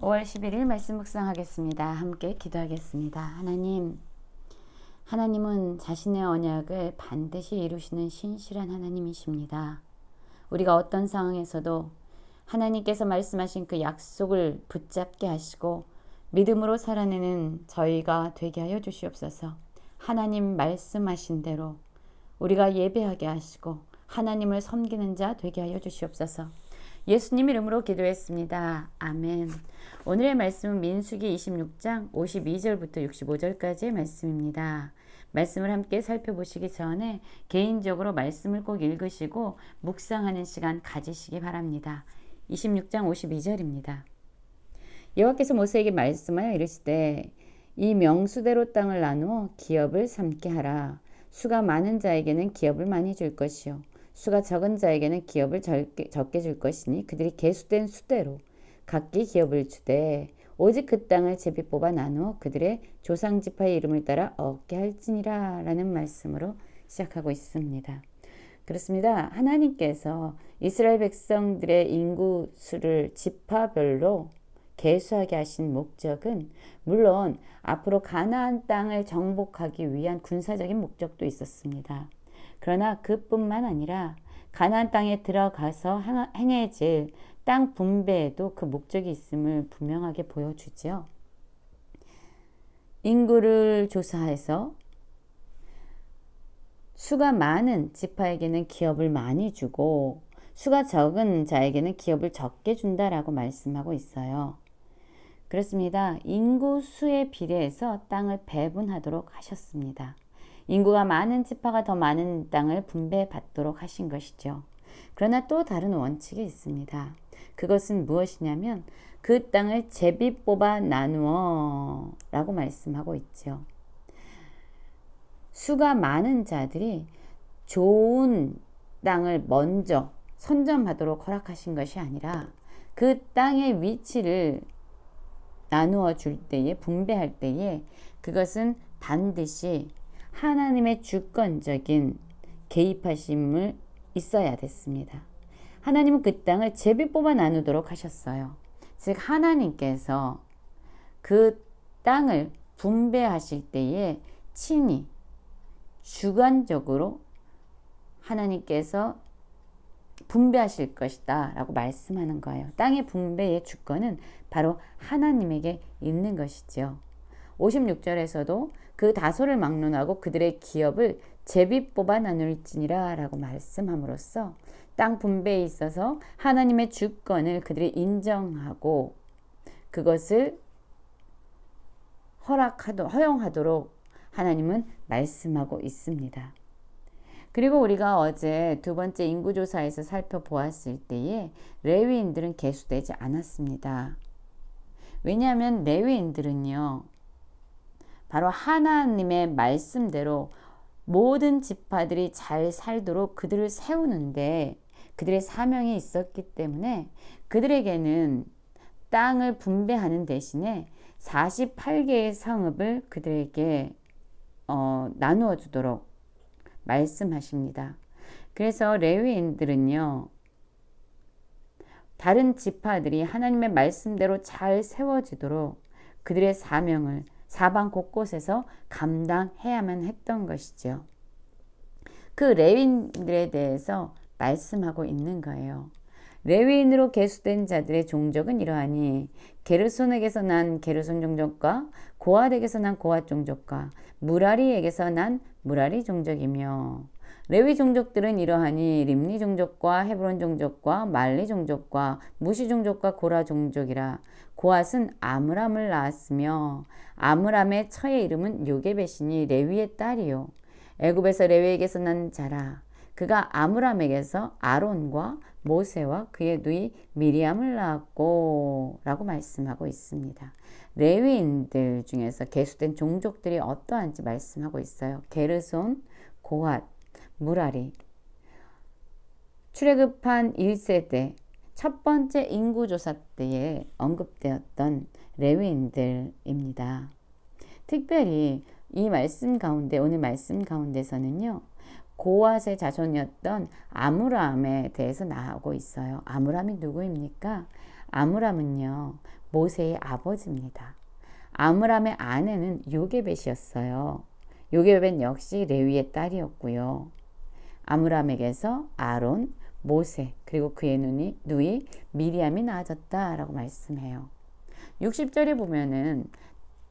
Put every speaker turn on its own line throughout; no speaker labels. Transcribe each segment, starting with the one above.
5월 11일 말씀 묵상하겠습니다. 함께 기도하겠습니다. 하나님은 자신의 언약을 반드시 이루시는 신실한 하나님이십니다. 우리가 어떤 상황에서도 하나님께서 말씀하신 그 약속을 붙잡게 하시고 믿음으로 살아내는 저희가 되게 하여 주시옵소서. 하나님 말씀하신 대로 우리가 예배하게 하시고 하나님을 섬기는 자 되게 하여 주시옵소서. 예수님 이름으로 기도했습니다. 아멘. 오늘의 말씀은 민수기 26장 52절부터 65절까지의 말씀입니다. 말씀을 함께 살펴보시기 전에 개인적으로 말씀을 꼭 읽으시고 묵상하는 시간 가지시기 바랍니다. 26장 52절입니다. 여호와께서 모세에게 말씀하여 이르시되 이 명수대로 땅을 나누어 기업을 삼게 하라. 수가 많은 자에게는 기업을 많이 줄 것이요 수가 적은 자에게는 기업을 적게 줄 것이니 그들이 계수된 수대로 각기 기업을 주되 오직 그 땅을 제비 뽑아 나누어 그들의 조상 지파의 이름을 따라 얻게 할지니라 라는 말씀으로 시작하고 있습니다. 그렇습니다. 하나님께서 이스라엘 백성들의 인구 수를 지파별로 계수하게 하신 목적은 물론 앞으로 가나안 땅을 정복하기 위한 군사적인 목적도 있었습니다. 그러나 그뿐만 아니라 가나안 땅에 들어가서 행해질 땅 분배에도 그 목적이 있음을 분명하게 보여주죠. 인구를 조사해서 수가 많은 지파에게는 기업을 많이 주고 수가 적은 자에게는 기업을 적게 준다라고 말씀하고 있어요. 그렇습니다. 인구 수에 비례해서 땅을 배분하도록 하셨습니다. 인구가 많은 지파가 더 많은 땅을 분배받도록 하신 것이죠. 그러나 또 다른 원칙이 있습니다. 그것은 무엇이냐면 그 땅을 제비 뽑아 나누어 라고 말씀하고 있죠. 수가 많은 자들이 좋은 땅을 먼저 선점하도록 허락하신 것이 아니라 그 땅의 위치를 나누어 줄 때에 분배할 때에 그것은 반드시 하나님의 주권적인 개입하심을 있어야 됐습니다. 하나님은 그 땅을 제비 뽑아 나누도록 하셨어요. 즉 하나님께서 그 땅을 분배하실 때에 친히 주관적으로 하나님께서 분배하실 것이다 라고 말씀하는 거예요. 땅의 분배의 주권은 바로 하나님에게 있는 것이죠. 56절에서도 그 다소를 막론하고 그들의 기업을 제비 뽑아 나눌지니라 라고 말씀함으로써 땅 분배에 있어서 하나님의 주권을 그들이 인정하고 그것을 허용하도록 하나님은 말씀하고 있습니다. 그리고 우리가 어제 두 번째 인구조사에서 살펴보았을 때에 레위인들은 계수되지 않았습니다. 왜냐하면 레위인들은요, 바로 하나님의 말씀대로 모든 지파들이 잘 살도록 그들을 세우는데 그들의 사명이 있었기 때문에 그들에게는 땅을 분배하는 대신에 48개의 성읍을 그들에게 나누어 주도록 말씀하십니다. 그래서 레위인들은요, 다른 지파들이 하나님의 말씀대로 잘 세워지도록 그들의 사명을 사방 곳곳에서 감당해야만 했던 것이죠. 그 레위인들에 대해서 말씀하고 있는 거예요. 레위인으로 계수된 자들의 종족은 이러하니 게르손에게서 난 게르손 종족과 고핫에게서 난 고핫 종족과 무라리에게서 난 무라리 종족이며 레위 종족들은 이러하니 림니 종족과 헤브론 종족과 말리 종족과 무시 종족과 고라 종족이라. 고핫은 아므람을 낳았으며 아므람의 처의 이름은 요게벳이니 레위의 딸이요 애굽에서 레위에게서 난 자라. 그가 아므람에게서 아론과 모세와 그의 누이 미리암을 낳았고 라고 말씀하고 있습니다. 레위인들 중에서 계수된 종족들이 어떠한지 말씀하고 있어요. 게르손, 고핫, 무라리. 출애굽한 1세대 첫 번째 인구조사 때에 언급되었던 레위인들입니다. 특별히 이 말씀 가운데, 오늘 말씀 가운데서는요, 고핫의 자손이었던 아므람에 대해서 나오고 있어요. 아므람이 누구입니까? 아므람은요, 모세의 아버지입니다. 아므람의 아내는 요게벳이었어요. 요게벳 역시 레위의 딸이었고요. 아므람에게서 아론, 모세 그리고 그의 누이 미리암이 낳아졌다라고 말씀해요. 60절에 보면은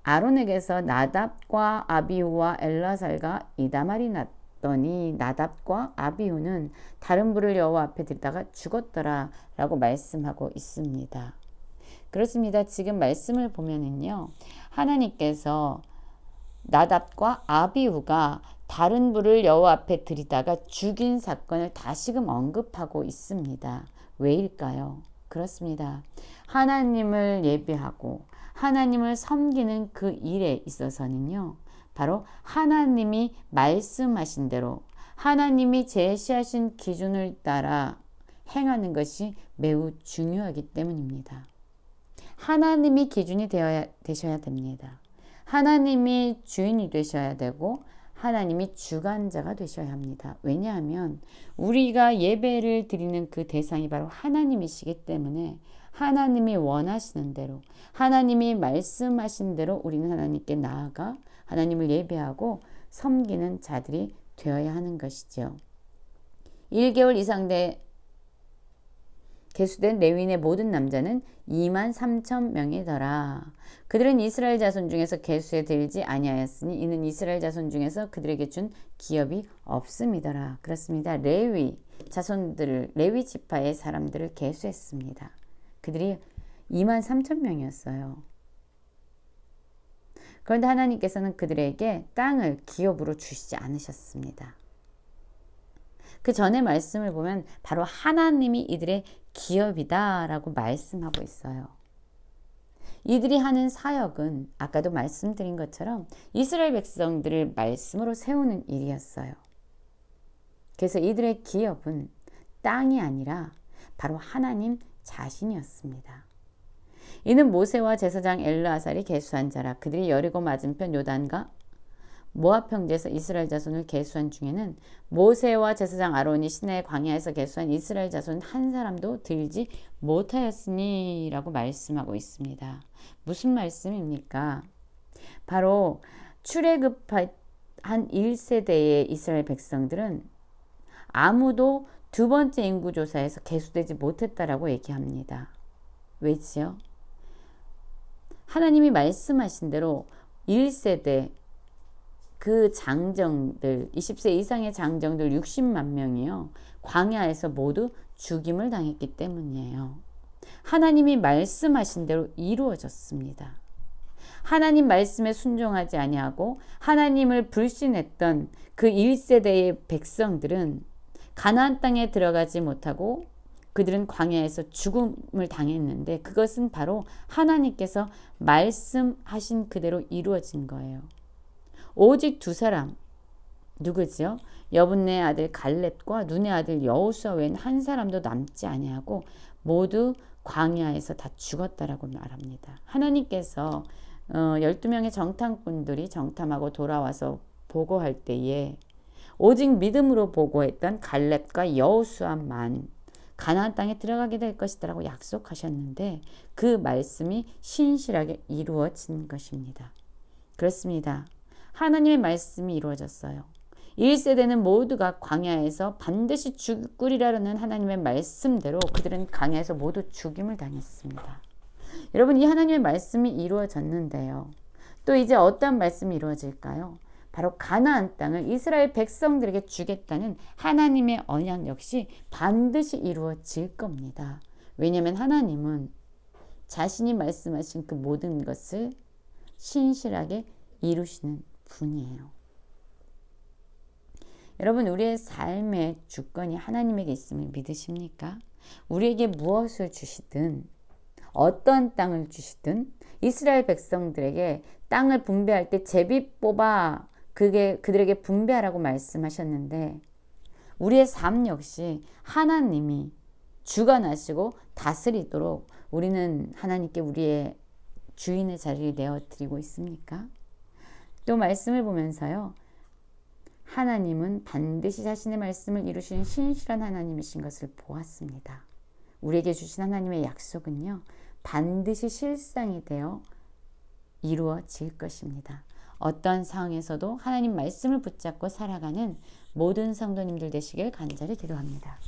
아론에게서 나답과 아비후와 엘라살과 이다말이 났더니 나답과 아비후는 다른 불을 여호와 앞에 들다가 죽었더라 라고 말씀하고 있습니다. 그렇습니다. 지금 말씀을 보면은요, 하나님께서 나답과 아비후가 다른 불을 여호와 앞에 들이다가 죽인 사건을 다시금 언급하고 있습니다. 왜일까요? 그렇습니다. 하나님을 예배하고 하나님을 섬기는 그 일에 있어서는요, 바로 하나님이 말씀하신 대로 하나님이 제시하신 기준을 따라 행하는 것이 매우 중요하기 때문입니다. 하나님이 기준이 되셔야 됩니다. 하나님이 주인이 되셔야 되고 하나님이 주관자가 되셔야 합니다. 왜냐하면 우리가 예배를 드리는 그 대상이 바로 하나님이시기 때문에 하나님이 원하시는 대로 하나님이 말씀하신 대로 우리는 하나님께 나아가 하나님을 예배하고 섬기는 자들이 되어야 하는 것이죠. 1개월 이상 계수된 레위인의 모든 남자는 23,000명이더라. 그들은 이스라엘 자손 중에서 계수에 들지 아니하였으니 이는 이스라엘 자손 중에서 그들에게 준 기업이 없음이더라. 그렇습니다. 레위 지파의 사람들을 계수했습니다. 그들이 23,000명이었어요. 그런데 하나님께서는 그들에게 땅을 기업으로 주시지 않으셨습니다. 그 전에 말씀을 보면 바로 하나님이 이들의 기업이다라고 말씀하고 있어요. 이들이 하는 사역은 아까도 말씀드린 것처럼 이스라엘 백성들을 말씀으로 세우는 일이었어요. 그래서 이들의 기업은 땅이 아니라 바로 하나님 자신이었습니다. 이는 모세와 제사장 엘르아살이 계수한 자라. 그들이 여리고 맞은편 요단과 모압 평지에서 이스라엘 자손을 계수한 중에는 모세와 제사장 아론이 시내 광야에서 계수한 이스라엘 자손 한 사람도 들지 못하였으니 라고 말씀하고 있습니다. 무슨 말씀입니까? 바로 출애굽한 1세대의 이스라엘 백성들은 아무도 두 번째 인구조사에서 계수되지 못했다라고 얘기합니다. 왜지요? 하나님이 말씀하신 대로 1세대 그 장정들 20세 이상의 장정들 60만 명이요. 광야에서 모두 죽임을 당했기 때문이에요. 하나님이 말씀하신 대로 이루어졌습니다. 하나님 말씀에 순종하지 아니하고 하나님을 불신했던 그 1세대의 백성들은 가나안 땅에 들어가지 못하고 그들은 광야에서 죽음을 당했는데 그것은 바로 하나님께서 말씀하신 그대로 이루어진 거예요. 오직 두 사람 누구죠? 여분네 아들 갈렙과 눈의 아들 여호수아 외엔 한 사람도 남지 아니하고 모두 광야에서 다 죽었다라고 말합니다. 하나님께서 12명의 정탐꾼들이 정탐하고 돌아와서 보고할 때에 오직 믿음으로 보고했던 갈렙과 여호수아만 가나안 땅에 들어가게 될 것이다라고 약속하셨는데 그 말씀이 신실하게 이루어진 것입니다. 그렇습니다. 하나님의 말씀이 이루어졌어요. 1세대는 모두가 광야에서 반드시 죽으리라는 하나님의 말씀대로 그들은 광야에서 모두 죽임을 당했습니다. 여러분, 이 하나님의 말씀이 이루어졌는데요. 또 이제 어떤 말씀이 이루어질까요? 바로 가나안 땅을 이스라엘 백성들에게 주겠다는 하나님의 언약 역시 반드시 이루어질 겁니다. 왜냐하면 하나님은 자신이 말씀하신 그 모든 것을 신실하게 이루시는 분이에요. 여러분, 우리의 삶의 주권이 하나님에게 있음을 믿으십니까? 우리에게 무엇을 주시든 어떤 땅을 주시든 이스라엘 백성들에게 땅을 분배할 때 제비 뽑아 그들에게 분배하라고 말씀하셨는데 우리의 삶 역시 하나님이 주관하시고 다스리도록 우리는 하나님께 우리의 주인의 자리를 내어드리고 있습니까? 또 말씀을 보면서요. 하나님은 반드시 자신의 말씀을 이루시는 신실한 하나님이신 것을 보았습니다. 우리에게 주신 하나님의 약속은요. 반드시 실상이 되어 이루어질 것입니다. 어떠한 상황에서도 하나님 말씀을 붙잡고 살아가는 모든 성도님들 되시길 간절히 기도합니다.